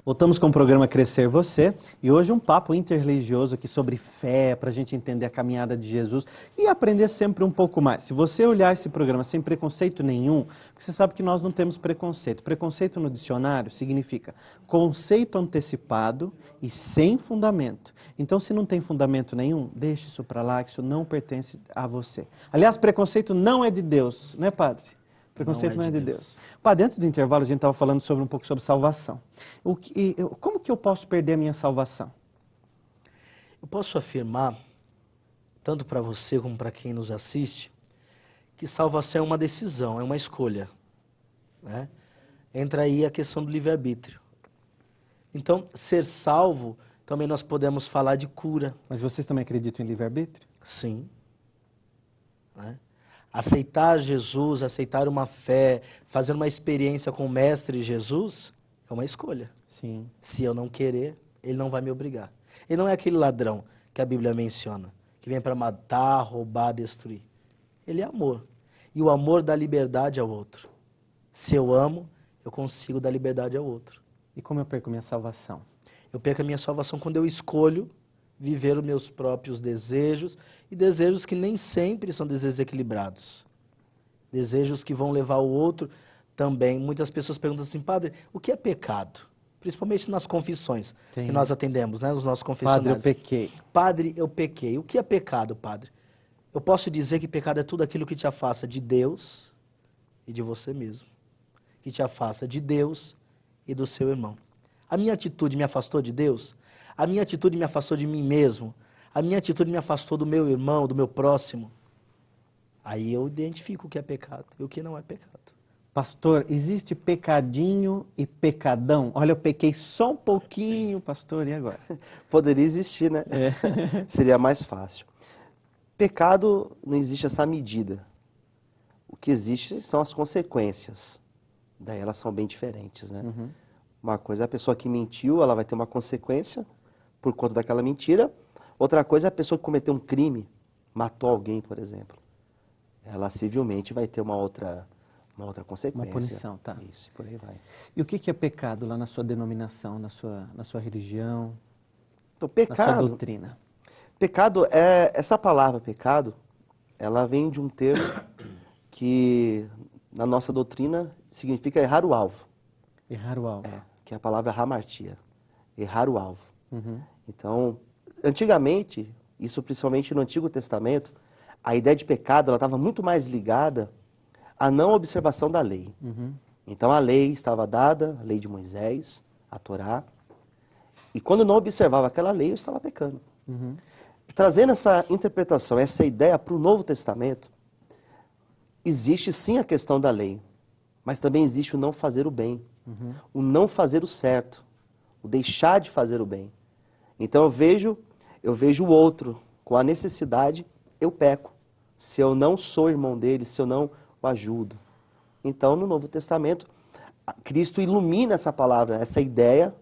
Voltamos com o programa Crescer Você, e hoje um papo interreligioso aqui sobre fé, para a gente entender a caminhada de Jesus e aprender sempre um pouco mais. Se você olhar esse programa sem preconceito nenhum, você sabe que nós não temos preconceito. Preconceito no dicionário significa conceito antecipado e sem fundamento. Então, se não tem fundamento nenhum, deixe isso para lá, que isso não pertence a você. Aliás, preconceito não é de Deus, né, padre? Preconceito não é de Deus. Padre, antes do intervalo, a gente estava falando um pouco sobre salvação. Como que eu posso perder a minha salvação? Eu posso afirmar, tanto para você como para quem nos assiste, que salvação é uma decisão, é uma escolha, né? Entra aí a questão do livre-arbítrio. Então, ser salvo, também nós podemos falar de cura. Mas vocês também acreditam em livre-arbítrio? Sim. Né? Aceitar Jesus, aceitar uma fé, fazer uma experiência com o Mestre Jesus, é uma escolha. Sim. Se eu não querer, ele não vai me obrigar. Ele não é aquele ladrão que a Bíblia menciona, que vem para matar, roubar, destruir. Ele é amor. E o amor dá liberdade ao outro. Se eu amo, eu consigo dar liberdade ao outro. E como eu perco minha salvação? Eu perco a minha salvação quando eu escolho viver os meus próprios desejos, e desejos que nem sempre são desejos equilibrados. Desejos que vão levar o outro também. Muitas pessoas perguntam assim, padre, o que é pecado? Principalmente nas confissões que nós atendemos, né, nos nossos confessionários. Padre, eu pequei. Padre, eu pequei. O que é pecado, padre? Eu posso dizer que pecado é tudo aquilo que te afasta de Deus e de você mesmo. Que te afasta de Deus e do seu irmão. A minha atitude me afastou de Deus? A minha atitude me afastou de mim mesmo? A minha atitude me afastou do meu irmão, do meu próximo? Aí eu identifico o que é pecado e o que não é pecado. Pastor, existe pecadinho e pecadão? Olha, eu pequei só um pouquinho, pastor, e agora? Poderia existir, né? Seria mais fácil. Pecado, não existe essa medida. O que existe são as consequências. Daí elas são bem diferentes, né? Uhum. Uma coisa é a pessoa que mentiu, ela vai ter uma consequência por conta daquela mentira. Outra coisa é a pessoa que cometeu um crime, matou alguém, por exemplo. Ela civilmente vai ter uma outra consequência. Uma punição, tá. Isso, por aí vai. E o que é pecado lá na sua denominação, na sua religião, Então, na sua doutrina? Pecado é, essa palavra pecado, ela vem de um termo que na nossa doutrina significa errar o alvo. Errar o alvo. Que é a palavra hamartia, errar o alvo. Uhum. Então, antigamente, isso principalmente no Antigo Testamento, a ideia de pecado ela estava muito mais ligada à não observação da lei. Uhum. Então a lei estava dada, a lei de Moisés, a Torá, e quando não observava aquela lei, eu estava pecando. Uhum. Trazendo essa interpretação, essa ideia para o Novo Testamento, existe sim a questão da lei, mas também existe o não fazer o bem, o não fazer o certo, o deixar de fazer o bem. Então eu vejo o outro com a necessidade, eu peco. Se eu não sou irmão dele, se eu não o ajudo. Então, no Novo Testamento, Cristo ilumina essa palavra, essa ideia,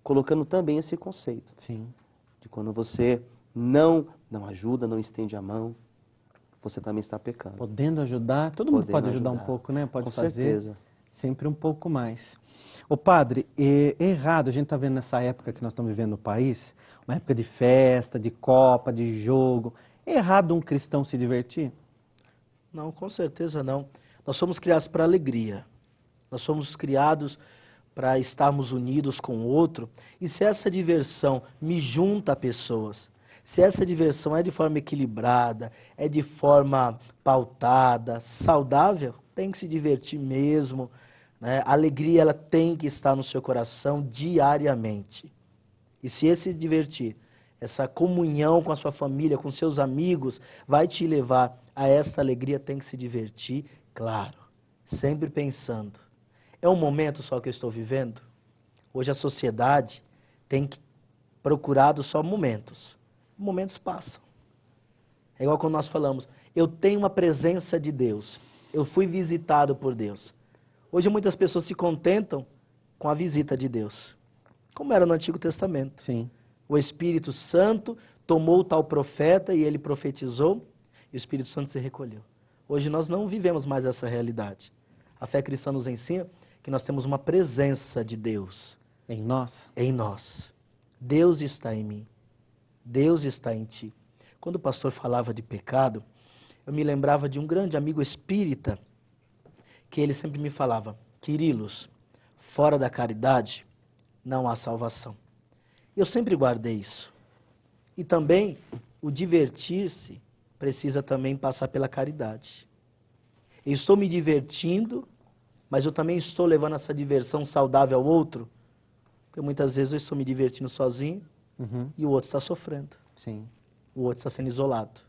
colocando também esse conceito. Sim. De quando você não ajuda, não estende a mão, você também está pecando. Podendo ajudar, todo mundo pode ajudar um pouco, né? Pode fazer. Com certeza. Sempre um pouco mais. Ô padre, é errado, a gente está vendo nessa época que nós estamos vivendo no país, uma época de festa, de copa, de jogo. É errado um cristão se divertir? Não, com certeza não. Nós somos criados para alegria. Nós somos criados para estarmos unidos com o outro. E se essa diversão me junta a pessoas, se essa diversão é de forma equilibrada, é de forma pautada, saudável, tem que se divertir mesmo, né? A alegria ela tem que estar no seu coração diariamente. E se esse divertir, essa comunhão com a sua família, com seus amigos, vai te levar a essa alegria, tem que se divertir, claro, sempre pensando. É um momento só que eu estou vivendo? Hoje a sociedade tem procurado só momentos. Momentos passam. É igual quando nós falamos, eu tenho uma presença de Deus, eu fui visitado por Deus. Hoje muitas pessoas se contentam com a visita de Deus, como era no Antigo Testamento. Sim. O Espírito Santo tomou o tal profeta e ele profetizou, e o Espírito Santo se recolheu. Hoje nós não vivemos mais essa realidade. A fé cristã nos ensina que nós temos uma presença de Deus. Em nós? Em nós. Deus está em mim. Deus está em ti. Quando o pastor falava de pecado, eu me lembrava de um grande amigo espírita, que ele sempre me falava: Quirilos, fora da caridade não há salvação. Eu sempre guardei isso. E também o divertir-se precisa também passar pela caridade. Eu estou me divertindo, mas eu também estou levando essa diversão saudável ao outro, porque muitas vezes eu estou me divertindo sozinho e o outro está sofrendo. Sim. O outro está sendo isolado.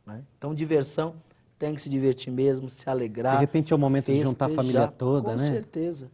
Né? Então, diversão, tem que se divertir mesmo, se alegrar. De repente é o momento de juntar a família toda, com né? Com certeza.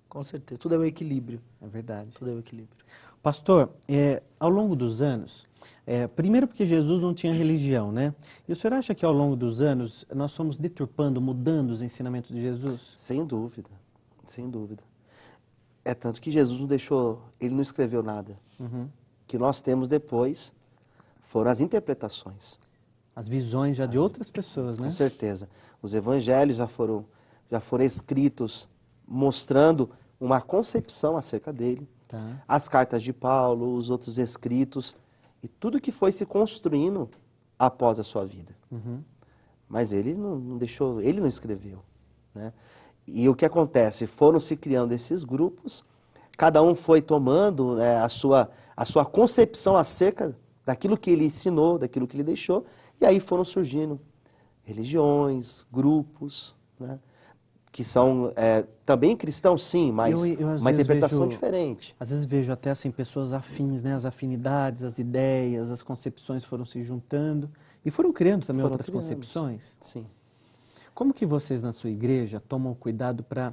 Com certeza. Tudo é o equilíbrio. É verdade. Tudo é o equilíbrio. Pastor, ao longo dos anos, primeiro porque Jesus não tinha religião, né? E o senhor acha que ao longo dos anos nós fomos deturpando, mudando os ensinamentos de Jesus? Sem dúvida, sem dúvida. É tanto que Jesus não deixou, ele não escreveu nada. O que nós temos depois foram as interpretações. As visões já de outras pessoas, né? Com certeza. Os evangelhos já foram escritos mostrando uma concepção acerca dele. Tá. As cartas de Paulo, os outros escritos, e tudo que foi se construindo após a sua vida. Mas ele não deixou, ele não escreveu, né? E o que acontece? Foram se criando esses grupos, cada um foi tomando, né, a sua concepção acerca daquilo que ele ensinou, daquilo que ele deixou, e aí foram surgindo religiões, grupos, né, que são também cristãos, sim, mas uma interpretação diferente. Às vezes vejo até assim pessoas afins, né, as afinidades, as ideias, as concepções foram se juntando e foram criando também outras concepções. Sim. Como que vocês na sua igreja tomam cuidado para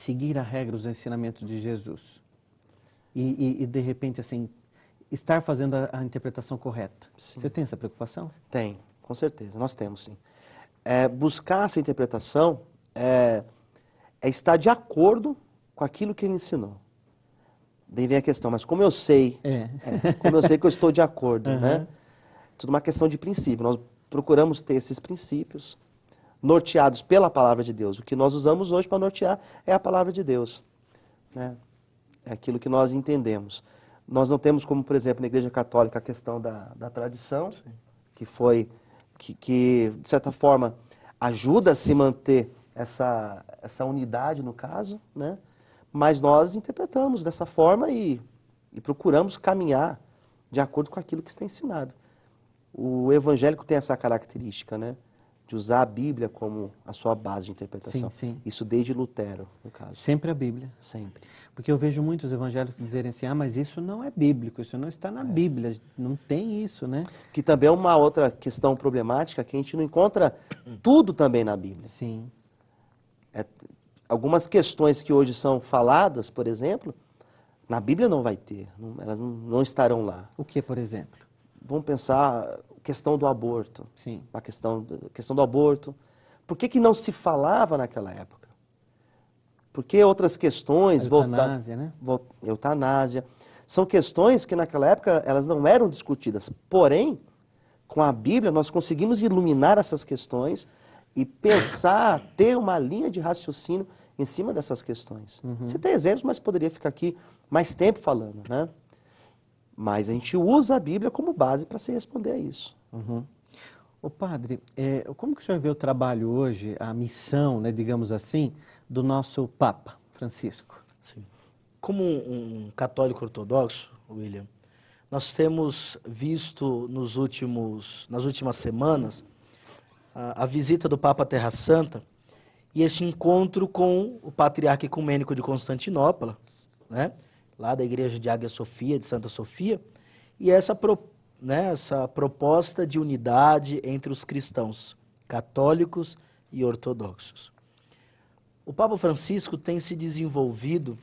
seguir a regra, os ensinamentos de Jesus? E de repente, assim, estar fazendo a interpretação correta. Sim. Você tem essa preocupação? Tem, com certeza, nós temos sim. Buscar essa interpretação é estar de acordo com aquilo que ele ensinou. Daí vem a questão, mas como eu sei, como eu sei que eu estou de acordo, né? Tudo uma questão de princípio. Nós procuramos ter esses princípios norteados pela palavra de Deus. O que nós usamos hoje para nortear é a palavra de Deus, né? É aquilo que nós entendemos. Nós não temos como, por exemplo, na Igreja Católica, a questão da tradição, que de certa forma ajuda a se manter essa unidade no caso, né? Mas nós interpretamos dessa forma e procuramos caminhar de acordo com aquilo que está ensinado. O evangélico tem essa característica, né, de usar a Bíblia como a sua base de interpretação. Sim, sim. Isso desde Lutero, no caso. Sempre a Bíblia. Sempre. Porque eu vejo muitos evangélicos dizerem assim, mas isso não é bíblico, isso não está na Bíblia, não tem isso, né? Que também é uma outra questão problemática, que a gente não encontra tudo também na Bíblia. Sim. Algumas questões que hoje são faladas, por exemplo, na Bíblia não vai ter, elas não estarão lá. O que, por exemplo? Vamos pensar a questão do aborto. Sim. A questão do aborto. Por que não se falava naquela época? Porque outras questões... Eutanásia, né? Eutanásia. São questões que naquela época elas não eram discutidas. Porém, com a Bíblia nós conseguimos iluminar essas questões e pensar, ter uma linha de raciocínio em cima dessas questões. Você tem exemplos, mas poderia ficar aqui mais tempo falando, né? Mas a gente usa a Bíblia como base para se responder a isso. Ô padre, como que o senhor vê o trabalho hoje, a missão, né, digamos assim, do nosso Papa Francisco? Sim. Como um católico ortodoxo, William, nós temos visto nas últimas semanas a visita do Papa à Terra Santa e esse encontro com o Patriarca Ecumênico de Constantinopla, né? Lá da igreja de Águia Sofia, de Santa Sofia, e essa proposta de unidade entre os cristãos católicos e ortodoxos. O Papa Francisco tem se desenvolvido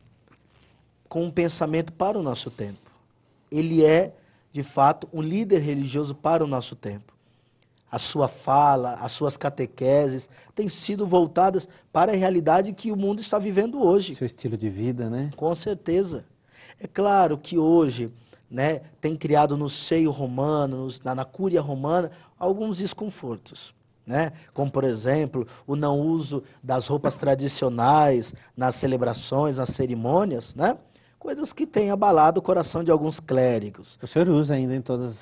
com um pensamento para o nosso tempo. Ele é, de fato, um líder religioso para o nosso tempo. A sua fala, as suas catequeses têm sido voltadas para a realidade que o mundo está vivendo hoje. Seu estilo de vida, né? Com certeza. É claro que hoje, né, tem criado no seio romano, na cúria romana, alguns desconfortos, né? Como, por exemplo, o não uso das roupas tradicionais nas celebrações, nas cerimônias, né? Coisas que têm abalado o coração de alguns clérigos. O senhor usa ainda em todas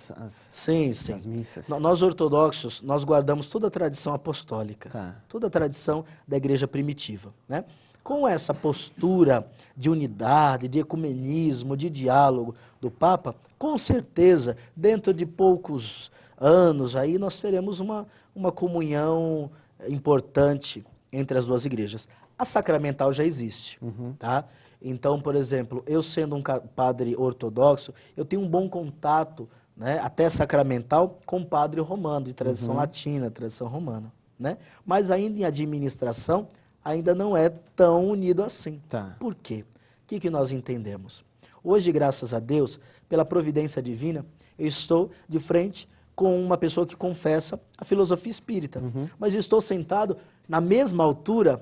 Sim, as missas? Nós ortodoxos, nós guardamos toda a tradição apostólica, Tá. toda a tradição da igreja primitiva, né? Com essa postura de unidade, de ecumenismo, de diálogo do Papa, com certeza, dentro de poucos anos, aí nós teremos uma comunhão importante entre as duas igrejas. A sacramental já existe, tá? Então, por exemplo, eu sendo um padre ortodoxo, eu tenho um bom contato, né, até sacramental, com padre romano, de tradição latina, tradição romana, né? Mas ainda em administração, ainda não é tão unido assim. Tá. Por quê? O que nós entendemos? Hoje, graças a Deus, pela providência divina, eu estou de frente com uma pessoa que confessa a filosofia espírita. Mas estou sentado na mesma altura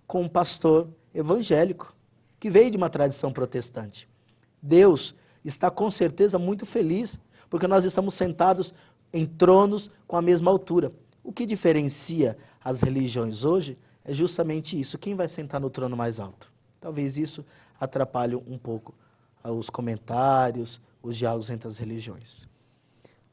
com um pastor evangélico, que veio de uma tradição protestante. Deus está com certeza muito feliz, porque nós estamos sentados em tronos com a mesma altura. O que diferencia as religiões hoje é justamente isso. Quem vai sentar no trono mais alto? Talvez isso atrapalhe um pouco os comentários, os diálogos entre as religiões.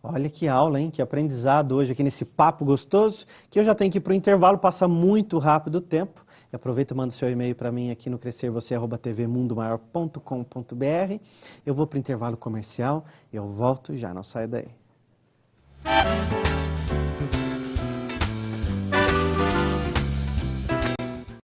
Olha que aula, hein? Que aprendizado hoje aqui nesse papo gostoso, que eu já tenho que ir para o intervalo, passa muito rápido o tempo. E aproveita e manda o seu e-mail para mim aqui no crescervocê@tvmundomaior.com.br. Eu vou para o intervalo comercial e eu volto já, não sai daí.